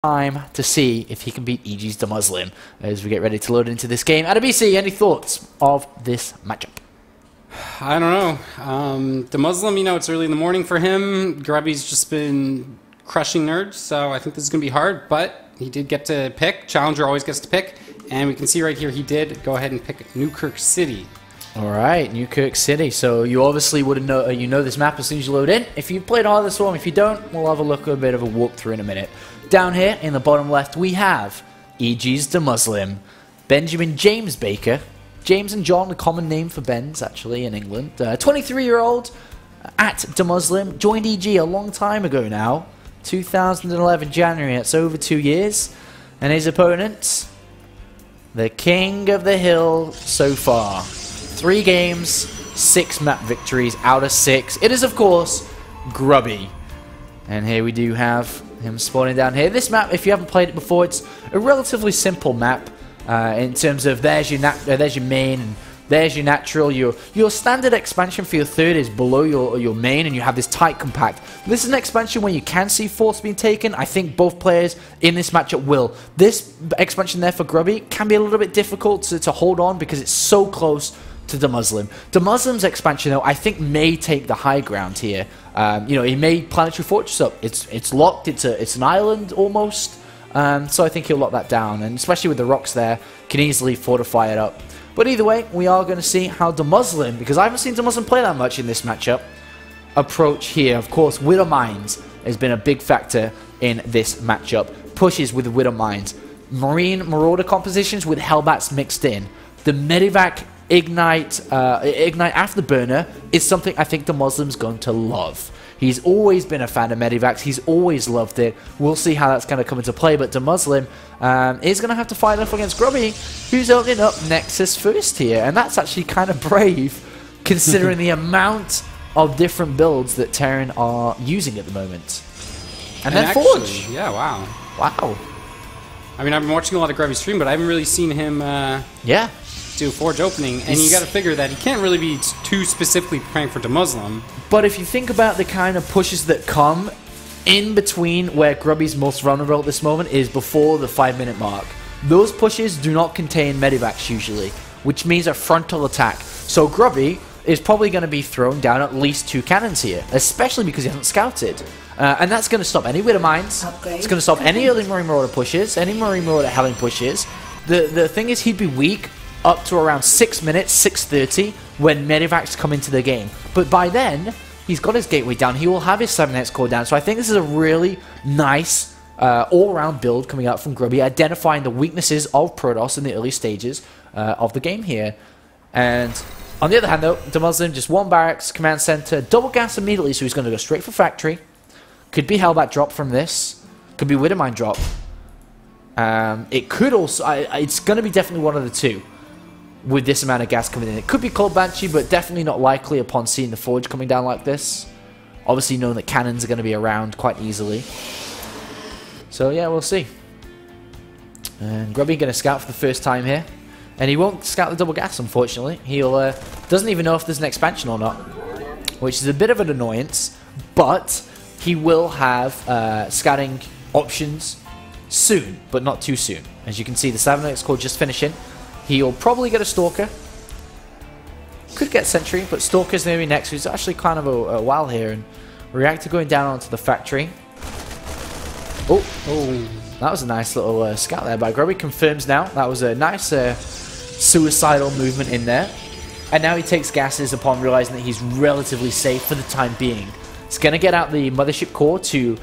time to see if he can beat EG's Demuslim as we get ready to load into this game. ADBC, any thoughts of this matchup? I don't know. Demuslim, you know, it's early in the morning for him. Grubby's just been crushing nerds, so I think this is going to be hard, but he did get to pick. Challenger always gets to pick, and we can see right here he did go ahead and pick Newkirk City. All right, Newkirk City. So you obviously wouldn't know, you know this map as soon as you load in. If you played HotS Swarm, if you don't, we'll have a look at a bit of a walkthrough in a minute. Down here in the bottom left, we have EG's Demuslim, Benjamin James Baker. James and John, a common name for Bens, actually, in England. 23-year-old at Demuslim, joined EG a long time ago now. 2011 January, it's over 2 years. And his opponent, the king of the hill so far. 3 games, 6 map victories out of 6. It is, of course, Grubby. And here we do have him spawning down here. This map, if you haven't played it before, it's a relatively simple map in terms of there's your main and there's your natural. Your standard expansion for your third is below your main, and you have this tight compact. This is an expansion where you can see force being taken. I think both players in this matchup will. This expansion there for Grubby can be a little bit difficult to hold on because it's so close to Demuslim. Demuslim's expansion, though, I think may take the high ground here. You know, he made Planetary Fortress up. It's locked. It's an island almost. So I think he'll lock that down, and especially with the rocks there, can easily fortify it up. But either way, we are going to see how Demuslim, because I haven't seen Demuslim play that much in this matchup, approach here. Of course, Widow Mines has been a big factor in this matchup. Pushes with the Widow Mines. Marine Marauder compositions with Hellbats mixed in. The Medivac Ignite Afterburner is something I think Demuslim's going to love. He's always been a fan of Medivacs. He's always loved it. We'll see how that's going to come into play. But Demuslim is going to have to fight off against Grubby, who's opening up Nexus first here. And that's actually kind of brave, considering the amount of different builds that Terran are using at the moment. And then actually, Forge. Yeah, wow. Wow. I mean, I've been watching a lot of Grubby's stream, but I haven't really seen him do a Forge opening. And you got to figure that he can't really be too specifically preparing for Demuslim. But if you think about the kind of pushes that come in between where Grubby's most vulnerable at this moment is before the 5-minute mark. Those pushes do not contain Medivacs usually, which means a frontal attack. So Grubby is probably going to be throwing down at least 2 cannons here, especially because he hasn't scouted. And that's going to stop any Widow Mines. It's going to stop any early Marine Marauder pushes, any Marine Marauder Helling pushes. The thing is, he'd be weak up to around 6 minutes, 6:30, when Medivacs come into the game. But by then, he's got his gateway down. He will have his 7x core down. So I think this is a really nice all-around build coming out from Grubby, identifying the weaknesses of Protoss in the early stages of the game here. And on the other hand, though, Demuslim, just 1 barracks, command center, double gas immediately, so he's going to go straight for factory. Could be Hellbat drop from this. Could be Widow Mine drop. It could also... it's going to be definitely one of the two with this amount of gas coming in. It could be Cold Banshee, but definitely not likely upon seeing the Forge coming down like this. Obviously knowing that cannons are going to be around quite easily. So yeah, we'll see. And Grubby going to scout for the first time here. And he won't scout the double gas, unfortunately. He'll doesn't even know if there's an expansion or not, which is a bit of an annoyance. But he will have scouting options soon, but not too soon. As you can see, the 7x core just finishing. He'll probably get a Stalker. Could get Sentry, but Stalker's going to be next, who's actually kind of a while here. And Reactor going down onto the factory. Oh, that was a nice little scout there by Grubby. Confirms now. That was a nice suicidal movement in there. And now he takes gases upon realizing that he's relatively safe for the time being. It's going to get out the Mothership Core to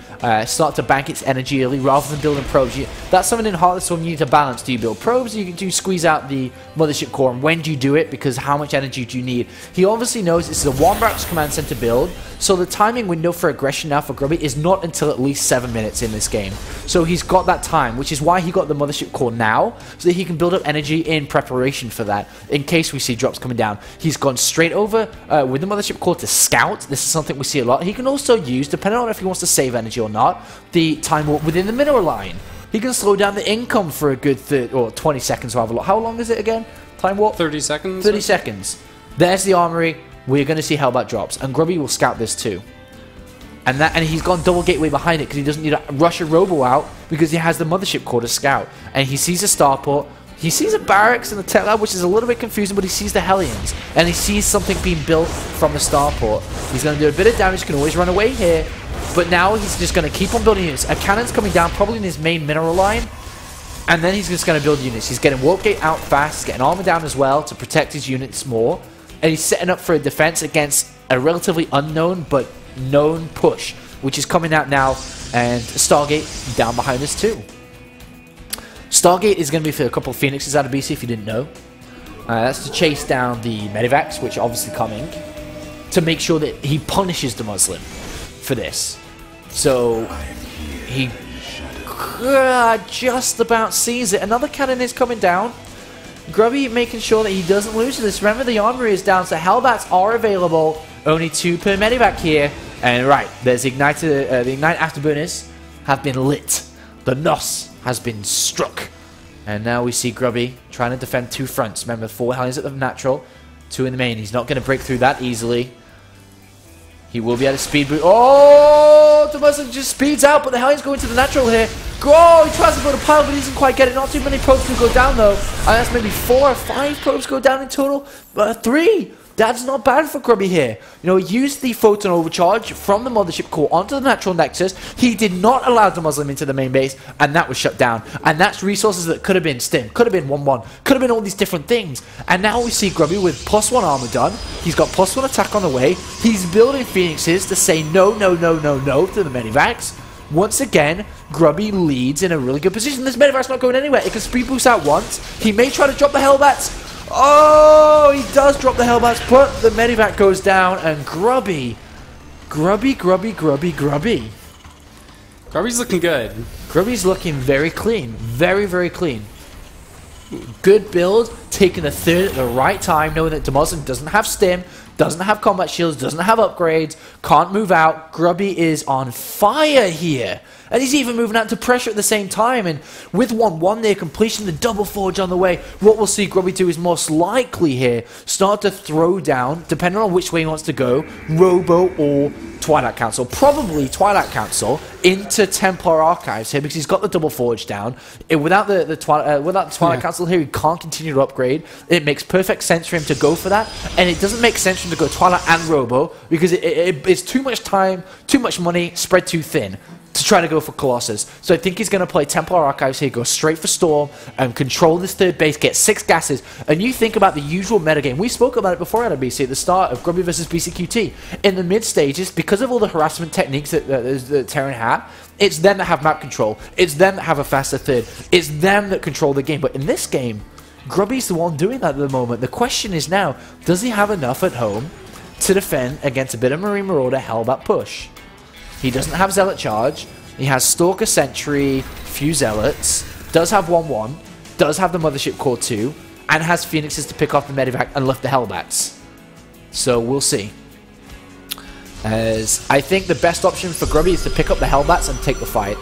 start to bank its energy early rather than building probes. That's something in HotS Swarm you need to balance. Do you build probes or do you squeeze out the Mothership Core? And when do you do it? Because how much energy do you need? He obviously knows this is a 1 barracks command center build, so the timing window for aggression now for Grubby is not until at least 7 minutes in this game. So he's got that time, which is why he got the Mothership Core now, so that he can build up energy in preparation for that, in case we see drops coming down. He's gone straight over with the Mothership Core to scout. This is something we see a lot. He can also use, depending on if he wants to save energy or not, the time warp within the mineral line. He can slow down the income for a good 30 or 20 seconds. How long is it again? Time warp? 30 seconds. 30 seconds. There's the armory. We're going to see Hellbat drops, and Grubby will scout this too. And he's gone double gateway behind it because he doesn't need to rush a robo out because he has the mothership core to scout. And he sees a starport. He sees a barracks in the tech lab, which is a little bit confusing, but he sees the Hellions. And he sees something being built from the starport. He's going to do a bit of damage, can always run away here. But now he's just going to keep on building units. A cannon's coming down, probably in his main mineral line. And then he's just going to build units. He's getting warp gate out fast, getting armor down as well to protect his units more. And he's setting up for a defense against a relatively unknown but known push, which is coming out now. And Stargate down behind us too. Stargate is going to be for a couple of Phoenixes out of BC, if you didn't know. That's to chase down the Medivacs, which are obviously coming, to make sure that he punishes the Muslim for this. So he just about sees it. Another cannon is coming down. Grubby making sure that he doesn't lose this. Remember, the armory is down, so Hellbats are available. Only 2 per Medivac here. And right, there's the Ignite Afterburners have been lit. The NOS has been struck. And now we see Grubby trying to defend 2 fronts. Remember, 4 Hellions at the natural, 2 in the main. He's not going to break through that easily. He will be able to speed boot. Oh, Demuslim just speeds out, but the Hellions go into the natural here. Oh, he tries to go to pile, but he doesn't quite get it. Not too many probes can go down, though. And that's maybe 4 or 5 probes go down in total. 3. That's not bad for Grubby here. You know, he used the photon overcharge from the mothership core onto the natural nexus. He did not allow the Muslim into the main base, and that was shut down. And that's resources that could have been Stim, could have been 1-1, could have been all these different things. And now we see Grubby with +1 armor done. He's got +1 attack on the way. He's building Phoenixes to say no, no, no, no, no to the Medivacs. Once again, Grubby leads in a really good position. This Medivac's not going anywhere. It can speed boost out once. He may try to drop the Hellbats. Oh, he does drop the Hellbats, but the Medivac goes down, and Grubby. Grubby's looking good. Grubby's looking very clean. Very, very clean. Good build, taking the third at the right time, knowing that Demuslim doesn't have Stim, doesn't have combat shields, doesn't have upgrades, can't move out. Grubby is on fire here. And he's even moving out to pressure at the same time. And with 1-1 near completion, the double forge on the way, what we'll see Grubby do is most likely here start to throw down, depending on which way he wants to go, Robo or Twilight Council. Probably Twilight Council into Templar Archives here because he's got the double forge down. Without the Twilight Council here, he can't continue to upgrade. It makes perfect sense for him to go for that. And it doesn't make sense for him to go Twilight and Robo because it's too much time, too much money, spread too thin to try to go for Colossus. So I think he's going to play Templar Archives here, go straight for Storm, and control this third base, get 6 gases. And you think about the usual metagame. We spoke about it before at BC at the start of Grubby versus BCQT. In the mid stages, because of all the harassment techniques that Terran have, it's them that have map control. It's them that have a faster third. It's them that control the game. But in this game, Grubby's the one doing that at the moment. The question is now, does he have enough at home to defend against a bit of Marine Marauder Hellbat push? He doesn't have Zealot Charge. He has Stalker Sentry, few Zealots, does have 1-1, does have the Mothership Core 2, and has Phoenixes to pick off the Medivac and lift the Hellbats. So we'll see. As I think the best option for Grubby is to pick up the Hellbats and take the fight.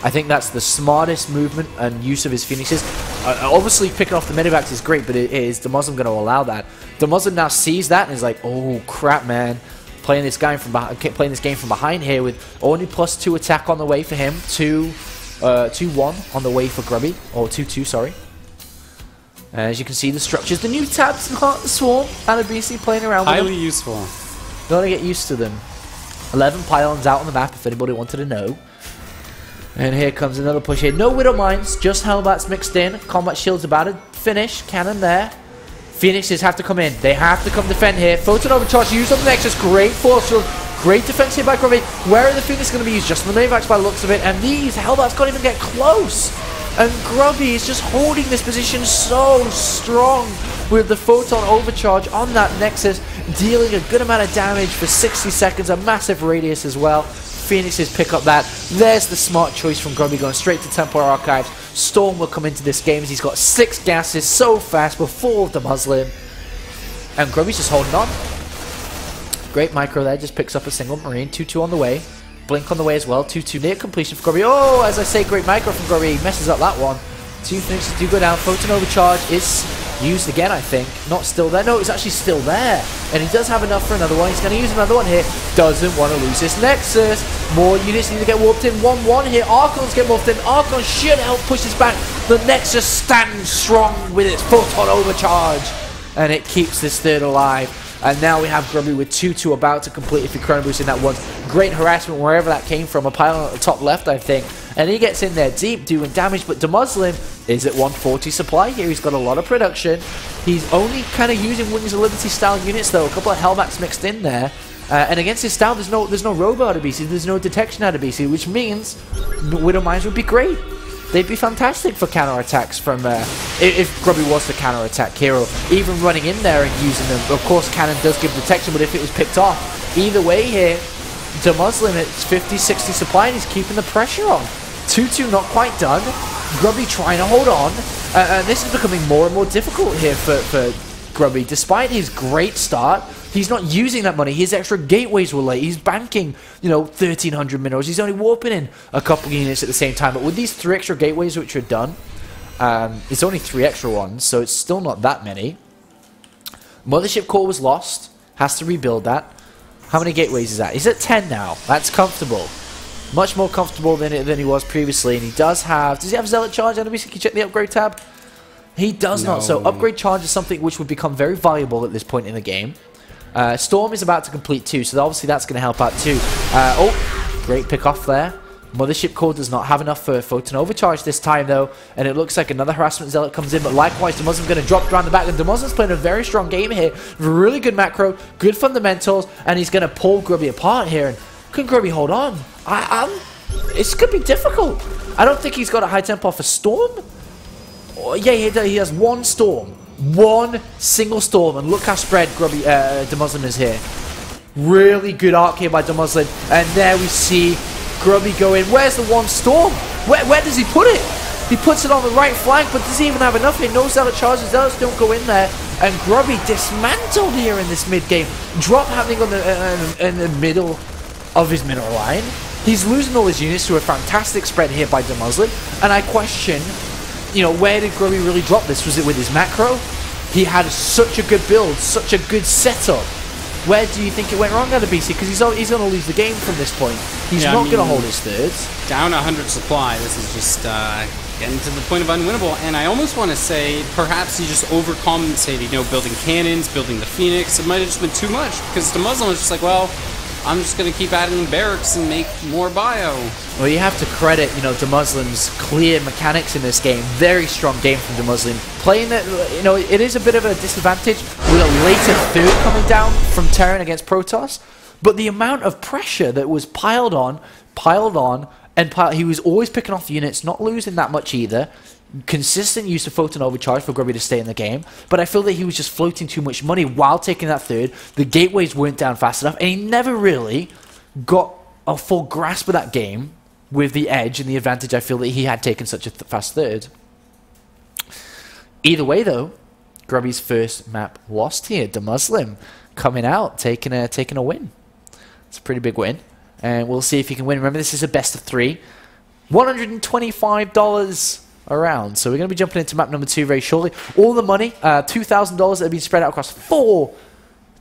I think that's the smartest movement and use of his Phoenixes. Obviously, picking off the Medivacs is great, but is Demuslim going to allow that? Demuslim now sees that and is like, oh crap, man. Playing this game from behind here with only +2 attack on the way for him, 2-1 on the way for Grubby, or 2-2, sorry. As you can see, the structures, the new tabs, not the Swarm, and a BC playing around with them. Highly useful. Gotta get used to them. 11 pylons out on the map, if anybody wanted to know. And here comes another push here. No Widow Mines, just Hellbats mixed in. Combat shields about to finish. Cannon there. Phoenixes have to come in. They have to come defend here. Photon overcharge used on the Nexus. Great force shield. Great defense here by Grubby. Where are the Phoenixes going to be used? Just on the Medivacs by the looks of it. And these Hellbats can't even get close. And Grubby is just holding this position so strong with the Photon overcharge on that Nexus, dealing a good amount of damage for 60 seconds. A massive radius as well. Phoenixes pick up that. There's the smart choice from Grubby, going straight to Templar Archives. Storm will come into this game as he's got 6 gases so fast before the Muslim. And Grubby's just holding on. Great micro there, just picks up a single Marine. 2-2 on the way. Blink on the way as well. 2-2 near completion for Grubby. Oh, as I say, great micro from Grubby. He messes up that one. 2 Phoenixes do go down. Photon overcharge is Used again, I think. Not still there. No, it's actually still there. And he does have enough for another one. He's going to use another one here. Doesn't want to lose this Nexus. More units need to get warped in. 1-1 here. Archons get warped in. Archon should help push this back. The Nexus stands strong with its photon overcharge. And it keeps this third alive. And now we have Grubby with 2-2 about to complete if he chrono boost in that one. Great harassment wherever that came from. A pylon at the top left, I think. And he gets in there deep, doing damage. But Demuslim is at 140 supply here. He's got a lot of production. He's only kind of using Wings of Liberty style units, though. A couple of Hellbacks mixed in there. And against his style, there's no robo out of BC. There's no detection out of BC, which means Widow Mines would be great. They'd be fantastic for counterattacks from if Grubby was the counterattack hero. Even running in there and using them. Of course, Cannon does give detection, but if it was picked off, either way here, Demuslim at 50-60 supply, and he's keeping the pressure on. 2-2 not quite done. Grubby trying to hold on. And this is becoming more and more difficult here for Grubby. Despite his great start, he's not using that money. His extra gateways were late. He's banking, 1,300 minerals. He's only warping in a couple units at the same time. But with these 3 extra gateways which are done, it's only 3 extra ones, so it's still not that many. Mothership core was lost. Has to rebuild that. How many gateways is that? He's at 10 now. That's comfortable. Much more comfortable than he was previously. And he does he have Zealot Charge? Can you check the upgrade tab? He does not. So upgrade charge is something which would become very valuable at this point in the game. Storm is about to complete too, so obviously that's going to help out too. Great pick off there. Mothership core does not have enough for Photon Overcharge this time though, and it looks like another Harassment Zealot comes in, but likewise Demuslim's going to drop around the back, and Demuslim's playing a very strong game here. Really good macro, good fundamentals, and he's going to pull Grubby apart here. And can Grubby hold on? It's going to be difficult. I don't think he's got a high tempo for Storm. Yeah, he has one Storm. One single Storm, and look how spread Grubby Demuslim is here. Really good arc here by Demuslim, and there we see Grubby go in. Where's the one Storm? Where does he put it? He puts it on the right flank, but does he even have enough here? No Zealot charges. Zealots don't go in there, and Grubby dismantled here in this mid game. Drop happening on in the middle of his mineral line. He's losing all his units to a fantastic spread here by Demuslim, and I question, where did Grubby really drop this? Was it with his macro? He had such a good build, such a good setup. Where do you think it went wrong out of BC? Because he's going to lose the game from this point. He's not going to hold his thirds. Down 100 supply. This is just getting to the point of unwinnable. And I almost want to say perhaps he just overcompensated, building cannons, building the Phoenix. It might have just been too much because the Muslim was just like, well, I'm just going to keep adding barracks and make more bio. Well, you have to credit, Demuslim's clear mechanics in this game. Very strong game from Demuslim. Playing that, it is a bit of a disadvantage with a later third coming down from Terran against Protoss. But the amount of pressure that was piled on, and he was always picking off units, not losing that much either. Consistent use of Photon Overcharge for Grubby to stay in the game, but I feel that he was just floating too much money while taking that third. The gateways weren't down fast enough, and he never really got a full grasp of that game with the edge and the advantage I feel that he had taken such a fast third. Either way, though, Grubby's first map lost here. Demuslim coming out, taking a win. It's a pretty big win, and we'll see if he can win. Remember, this is a best of 3. $125 around. So we're going to be jumping into map number 2 very shortly. All the money, $2,000 that have been spread out across 4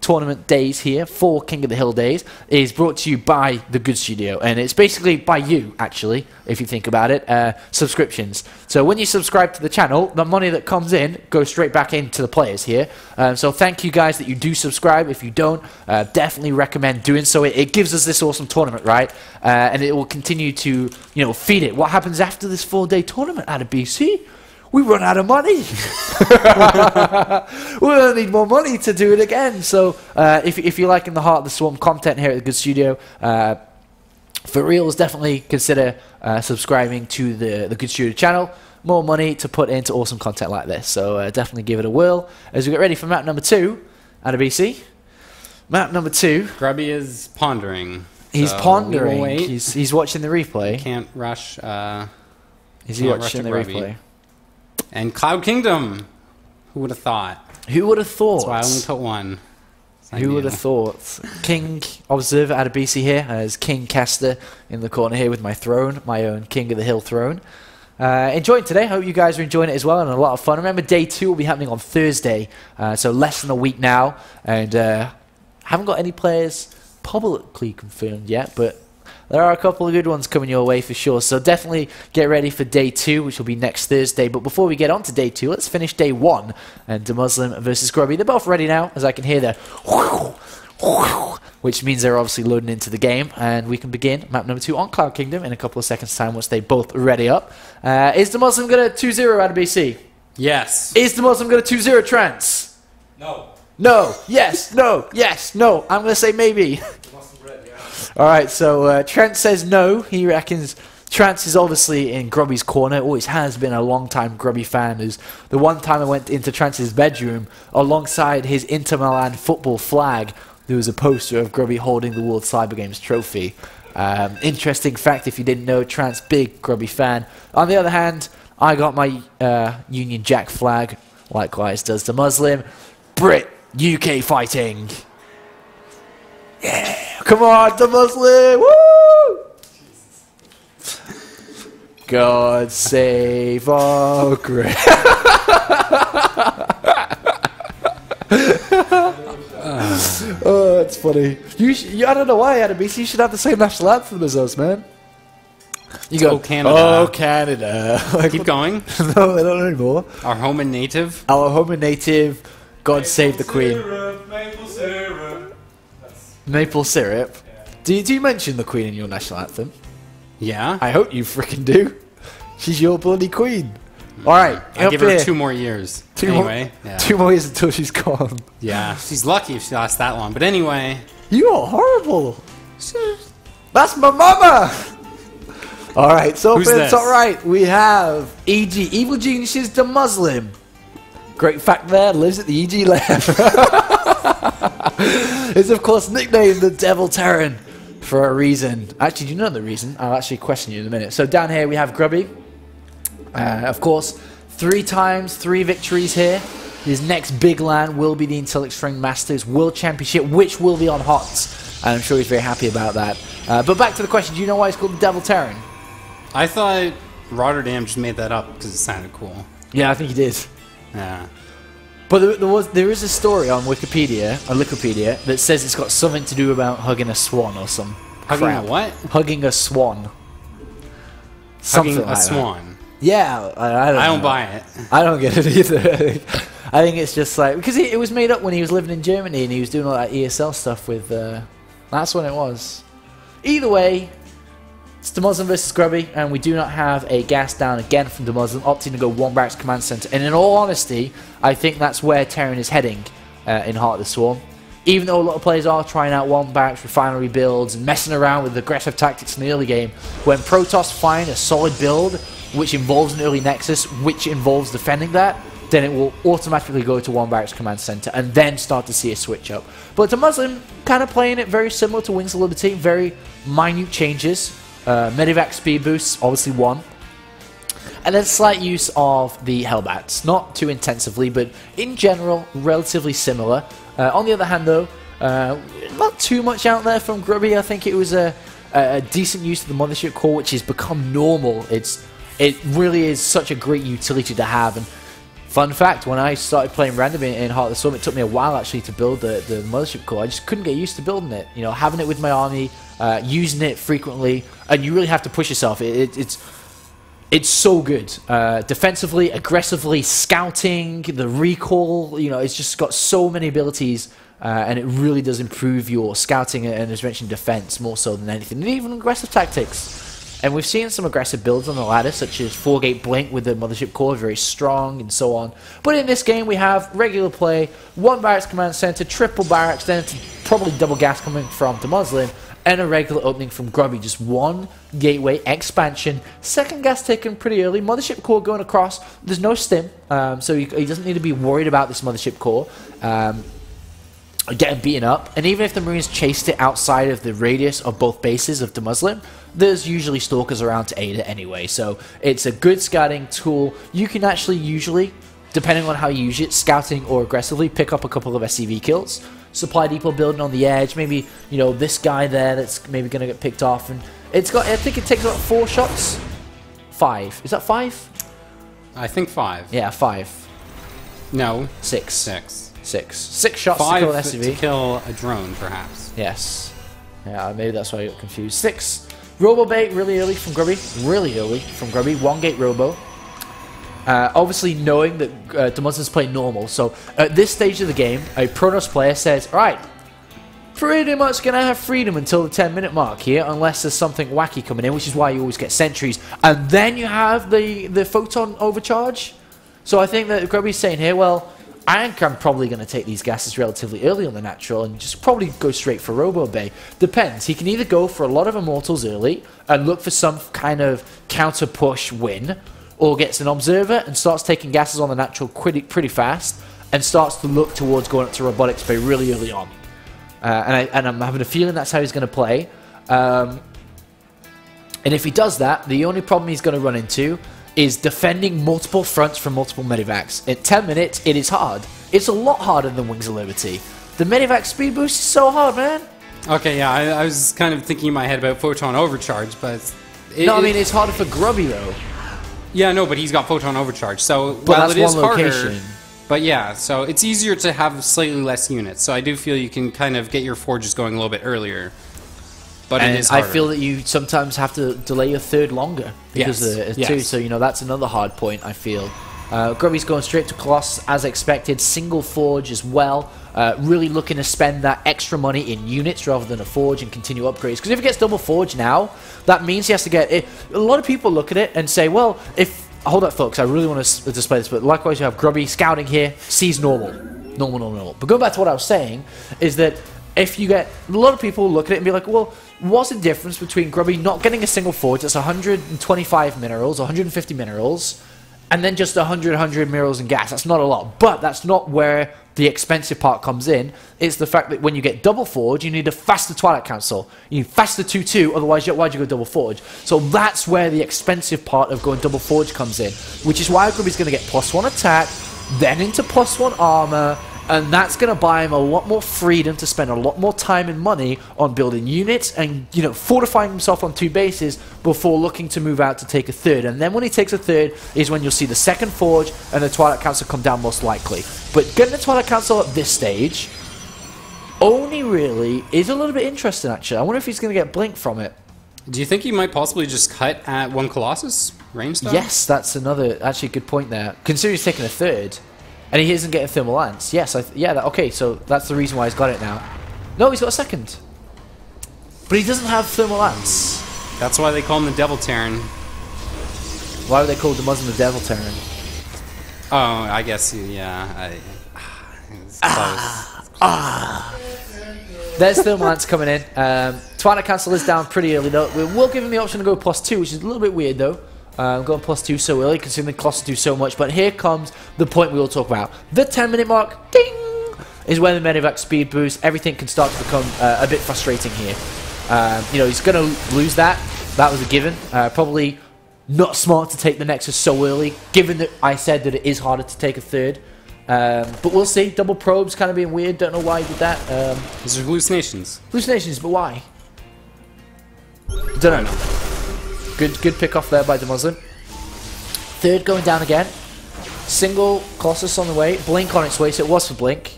tournament days here, 4 King of the Hill days, is brought to you by the Good Studio. And it's basically by you, actually, if you think about it, subscriptions. So when you subscribe to the channel, the money that comes in goes straight back into the players here. So thank you guys that you do subscribe. If you don't, definitely recommend doing so. It gives us this awesome tournament, right? And it will continue to, feed it. What happens after this 4-day tournament out of BC? We run out of money. We'll need more money to do it again. So if you're liking the Heart of the Swarm content here at the Good Studio, for reals, definitely consider subscribing to the Good Studio channel. More money to put into awesome content like this. So definitely give it a whirl as we get ready for map number 2 out of BC. Map number 2. Grubby is pondering. He's pondering. He's watching the replay. Can't rush. Is he watching the replay? And Cloud Kingdom. Who would have thought? Who would have thought? That's why I only put 1. Who would have thought? King Observer out of BC here as King Kester in the corner here with my throne, my own King of the Hill throne. enjoying today. Hope you guys are enjoying it as well and a lot of fun. Remember, day 2 will be happening on Thursday, so less than a week now. And haven't got any players publicly confirmed yet, but there are a couple of good ones coming your way for sure. So definitely get ready for day 2, which will be next Thursday. But before we get on to day 2, let's finish day 1. And Demuslim versus Grubby. They're both ready now, as I can hear there. Which means they're obviously loading into the game, and we can begin map number 2 on Cloud Kingdom in a couple of seconds' time once they both ready up. Is Demuslim going to 2-0 out of BC? Yes. Is Demuslim going to 2-0 Trance? No. No. Yes. No. Yes. No. I'm going to say maybe. Alright, so Trent says no. He reckons Trance is obviously in Grubby's corner. Always has been a long-time Grubby fan. There's the one time I went into Trance's bedroom, alongside his Inter Milan football flag, there was a poster of Grubby holding the World Cyber Games trophy. Interesting fact if you didn't know, Trance, big Grubby fan. On the other hand, I got my Union Jack flag, likewise does Demuslim. Brit, UK fighting. Yeah, come on, Demuslim, woo! God save our great. Oh, that's funny. I don't know why, Adabisi. You should have the same national anthem as us, man. You go, Oh, Canada. Oh, Canada. Like, Keep going. No, I don't know anymore. Our home and native. Our home and native. God save the Queen. Maple syrup. Maple syrup. Yeah. Do you mention the Queen in your national anthem? Yeah. I hope you freaking do. She's your bloody Queen. Alright, I give her 2 more years. Anyway. Yeah. 2 more years until she's gone. Yeah. She's lucky if she lasts that long. But anyway. You are horrible. That's my mama. Alright, so Who's it's this? alright. We have EG, Evil Geniuses Demuslim. Great fact there, lives at the EG lab. Is of course nicknamed the Devil Terran for a reason. Actually, do you know the reason? I'll actually question you in a minute. So down here we have Grubby. Of course, 3 times, 3 victories here. His next big land will be the Intellect String Masters World Championship, which will be on HotS. And I'm sure he's very happy about that. But back to the question, do you know why it's called the Devil Terran? I thought Rotterdam just made that up because it sounded cool. Yeah, I think he did. Yeah. But there is a story on Wikipedia, that says it's got something to do about hugging a swan or some Hugging crap. a what? Hugging a swan. Something Hugging like a that. swan. Yeah, I don't know. I don't buy it. I don't get it either. I think it's just like, because it was made up when he was living in Germany and he was doing all that ESL stuff with, that's when it was. Either way, it's Demuslim versus Grubby, and we do not have a gas down again from Demuslim, opting to go 1 barracks command center. And in all honesty, I think that's where Terran is heading in Heart of the Swarm. Even though a lot of players are trying out 1 barracks refinery builds and messing around with aggressive tactics in the early game, when Protoss find a solid build which involves an early nexus, which involves defending that, then it will automatically go to 1 barracks command center and then start to see a switch up. But Demuslim kind of playing it very similar to Wings of Liberty, very minute changes. Medivac speed boosts, obviously 1. And then slight use of the Hellbats. Not too intensively, but in general, relatively similar. On the other hand, though, not too much out there from Grubby. I think it was a decent use of the Mothership Core, which has become normal. It really is such a great utility to have. And fun fact, when I started playing random in Heart of the Storm, it took me a while actually to build the Mothership Core. I just couldn't get used to building it. You know, having it with my army, using it frequently, and you really have to push yourself. It's so good. Defensively, aggressively, scouting, the recall, you know, it's just got so many abilities, and it really does improve your scouting and, as mentioned, defense more so than anything, and even aggressive tactics. And we've seen some aggressive builds on the ladder, such as 4-gate Blink with the Mothership Core, very strong, and so on. But in this game, we have regular play, 1 barracks command center, triple barracks, then it's probably double gas coming from Demuslim, and a regular opening from Grubby. Just 1 gateway expansion, 2nd gas taken pretty early, Mothership Core going across. There's no stim, so he doesn't need to be worried about this Mothership Core getting beaten up. And even if the Marines chased it outside of the radius of both bases of Demuslim, there's usually Stalkers around to aid it anyway. So it's a good scouting tool. You can actually usually, depending on how you use it, scouting or aggressively, pick up a couple of SCV kills. Supply depot building on the edge, maybe, you know, this guy there that's maybe going to get picked off. And it's got, I think it takes about 4 shots 5. Is that 5? I think 5. Yeah, 5. No. 6. 6. 6. 6 shots 5 to kill an SUV. to kill a drone, perhaps. Yes. Yeah, maybe that's why I got confused. 6. Robo bait really early from Grubby. Really early from Grubby. 1 gate robo. Obviously knowing that Demuslim's playing normal. So at this stage of the game, a Protoss player says, alright, pretty much going to have freedom until the 10-minute mark here, unless there's something wacky coming in, which is why you always get sentries. And then you have the photon overcharge. So I think that Grubby's saying here, well, I think I'm probably going to take these gases relatively early on the natural and just probably go straight for Robo Bay. Depends. He can either go for a lot of Immortals early and look for some kind of counter-push win, or gets an Observer and starts taking gases on the natural pretty fast and starts to look towards going up to Robotics Bay really early on. And I'm having a feeling that's how he's going to play. And if he does that, the only problem he's going to run into is defending multiple fronts from multiple Medivacs. In 10 minutes, it is hard. It's a lot harder than Wings of Liberty. The Medivac speed boost is so hard, man. Okay, yeah, I was kind of thinking in my head about Photon Overcharge, but... I mean, it's harder for Grubby, though. Yeah, no, but he's got Photon Overcharge, so... But while that's it is one harder, location. but yeah, so it's easier to have slightly less units, so I do feel you can kind of get your forges going a little bit earlier. But and it is I harder. feel that you sometimes have to delay your third longer because of it too. So, you know, that's another hard point, I feel. Grubby's going straight to Colossus as expected. Single forge as well. Really looking to spend that extra money in units rather than a forge and continue upgrades. Because if he gets double forge now, that means he has to get it. A lot of people look at it and say, well, if... Hold up, folks. I really want to display this. But likewise, you have Grubby scouting here. Sees normal. Normal. But going back to what I was saying is that if you get... A lot of people look at it and be like, well, what's the difference between Grubby not getting a single forge that's 125 minerals, 150 minerals, and then just 100 minerals and gas? That's not a lot. But that's not where the expensive part comes in. It's the fact that when you get double forge, you need a faster Twilight Council. You need faster 2-2, otherwise why'd you go double forge? So that's where the expensive part of going double forge comes in, which is why Grubby's going to get +1 attack, then into +1 armor, and that's going to buy him a lot more freedom to spend a lot more time and money on building units and, you know, fortifying himself on 2 bases before looking to move out to take a third. And then when he takes a third is when you'll see the second forge and the Twilight Council come down most likely. But getting the Twilight Council at this stage only really is a little bit interesting, actually. I wonder if he's going to get Blink from it. Do you think he might possibly just cut at 1 Colossus? Range style? Yes, that's another actually good point there. Considering he's taking a third. And he isn't getting Thermal Lance. Yes, okay, so that's the reason why he's got it now. No, he's got a second. But he doesn't have Thermal Lance. That's why they call him the Devil Terran. Why would they call Demuslim the Devil Terran? Oh, I guess, yeah. It's close. There's Thermal Lance coming in. Twilight Council is down pretty early, though. We will give him the option to go +2, which is a little bit weird, though. Going +2 so early, considering the Colossus do so much. But here comes the point we will talk about. The 10-minute mark, ding, is where the Medivac speed boost. Everything can start to become a bit frustrating here. You know, he's going to lose that. That was a given. Probably not smart to take the Nexus so early, given that I said that it is harder to take a third. But we'll see. Double probes kind of being weird. Don't know why he did that. These are hallucinations. Hallucinations, but why? Don't know. Good pick off there by Demuslim. Third going down again. Single Colossus on the way. Blink on its way, so it was for Blink.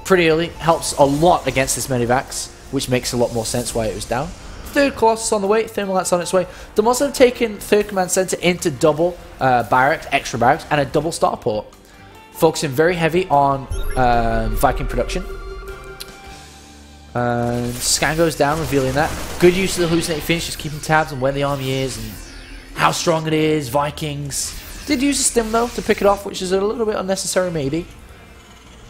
Pretty early. Helps a lot against this Medivacs, which makes a lot more sense why it was down. Third Colossus on the way. Thermal Lance on its way. Demuslim taking third command center into double barracks, extra barracks, and a double starport. Focusing very heavy on Viking production. Scan goes down, revealing that. Good use of the Hallucinate Finish, just keeping tabs on where the army is and how strong it is. Vikings. Did use a stim, though, to pick it off, which is a little bit unnecessary, maybe.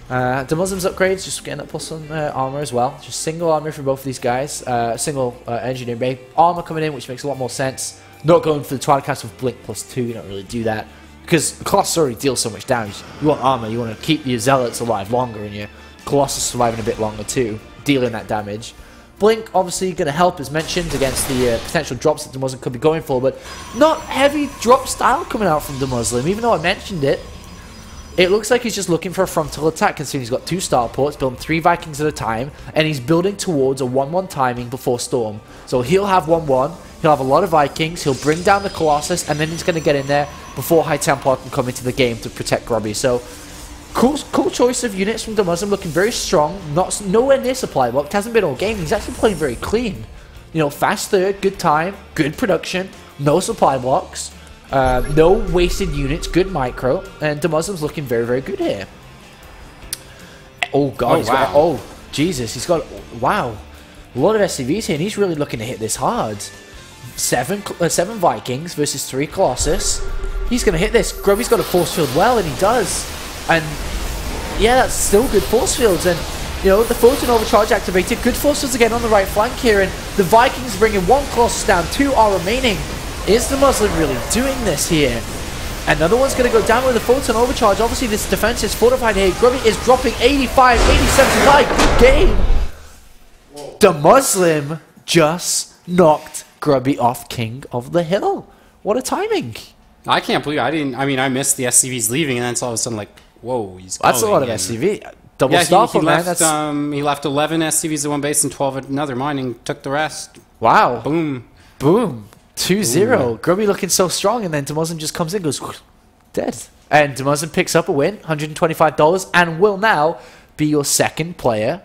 Demuslim's upgrades, just getting that +1 armor as well. Just single armor for both of these guys. Single engineering bay. Armor coming in, which makes a lot more sense. Not going for the Twilight Council with Blink +2, you don't really do that. Because Colossus already deals so much damage. You want armor, you want to keep your Zealots alive longer, and your Colossus surviving a bit longer, too. Dealing that damage. Blink obviously going to help, as mentioned, against the potential drops that Demuslim could be going for, but not heavy drop style coming out from Demuslim, even though I mentioned it. It looks like he's just looking for a frontal attack, considering he's got 2 starports, building 3 Vikings at a time, and he's building towards a 1-1 timing before Storm. So he'll have 1-1, He'll have a lot of Vikings. He'll bring down the Colossus, and then he's going to get in there before High Templar can come into the game to protect Grubby. So, cool choice of units from Demuslim, looking very strong. Nowhere near supply blocked. Hasn't been all game. He's actually playing very clean. You know, fast third, good time, good production, no supply blocks, no wasted units, good micro, and Demuslim's looking very, very good here. Oh God! Oh Jesus! He's got wow, a lot of SCVs here, and he's really looking to hit this hard. Seven Vikings versus 3 Colossus. He's going to hit this. Grubby's got a force field well, and he does. And yeah, that's still good force fields. And you know, the photon overcharge activated. Good force fields again on the right flank here, and the Vikings bringing 1 Colossus down. 2 are remaining. Is the Muslim really doing this here? Another one's going to go down with a photon overcharge. Obviously, this defense is fortified here. Grubby is dropping 85, 87 life. Good game. Whoa. The Muslim just knocked Grubby off King of the Hill. What a timing. I can't believe I missed the SCVs leaving, and then it's all of a sudden like, whoa, he's going. That's a lot of SCV. Double stop, man. He left 11 SCVs at one base and 12 at another. Mining took the rest. Wow. Boom. Boom. 2-0. Grubby looking so strong, and then Demuslim just comes in, goes dead. And Demuslim picks up a win, $125, and will now be your second player,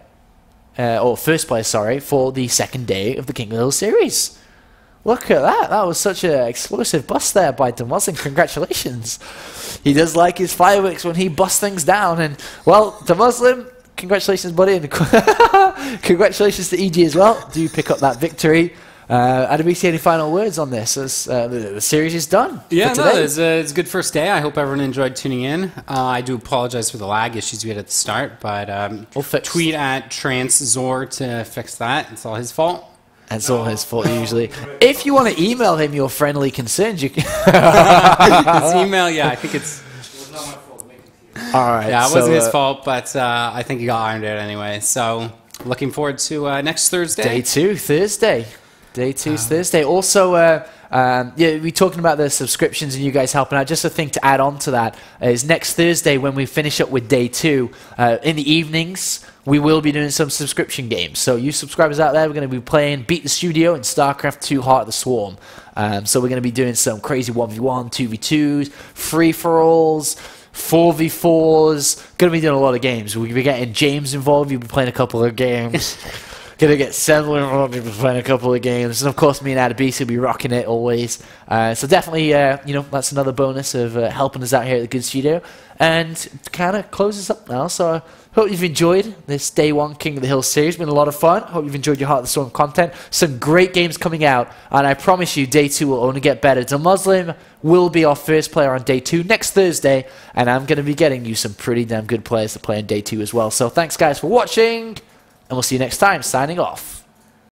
or first player, sorry, for the second day of the King of the Hill series. Look at that. That was such an explosive bust there by Demuslim. Congratulations. He does like his fireworks when he busts things down. And, well, Demuslim, congratulations, buddy. And congratulations to EG as well. Do pick up that victory. Adebisi, any final words on this? As, the series is done. Yeah, no, it's a good first day. I hope everyone enjoyed tuning in. I do apologize for the lag issues we had at the start, but we'll tweet at TransZor to fix that. It's all his fault. It's all his fault, usually. If you want to email him your friendly concerns, you can. His email, yeah, I think it's. It was not my fault. All right. Yeah, it wasn't his fault, but I think he got ironed out anyway. So, looking forward to next Thursday. Day 2, Thursday. Day 2's Thursday. Also, yeah, we're talking about the subscriptions and you guys helping out. Just a thing to add on to that is next Thursday when we finish up with Day 2, in the evenings, we will be doing some subscription games. So you subscribers out there, we're going to be playing Beat the Studio and StarCraft 2 Heart of the Swarm. So we're going to be doing some crazy 1v1, 2v2s, free-for-alls, 4v4s. Going to be doing a lot of games. We'll be getting James involved. You'll be playing a couple of games. Gonna get Sandler involved, we'll be playing a couple of games, and of course me and Adebisi will be rocking it always. So definitely, you know, that's another bonus of helping us out here at the Good Studio. And kind of closes up now. So I hope you've enjoyed this Day 1 King of the Hill series. It's been a lot of fun. Hope you've enjoyed your Heart of the Storm content. Some great games coming out, and I promise you, Day 2 will only get better. Demuslim will be our first player on Day 2 next Thursday, and I'm gonna be getting you some pretty damn good players to play on Day 2 as well. So thanks guys for watching. And we'll see you next time. Signing off.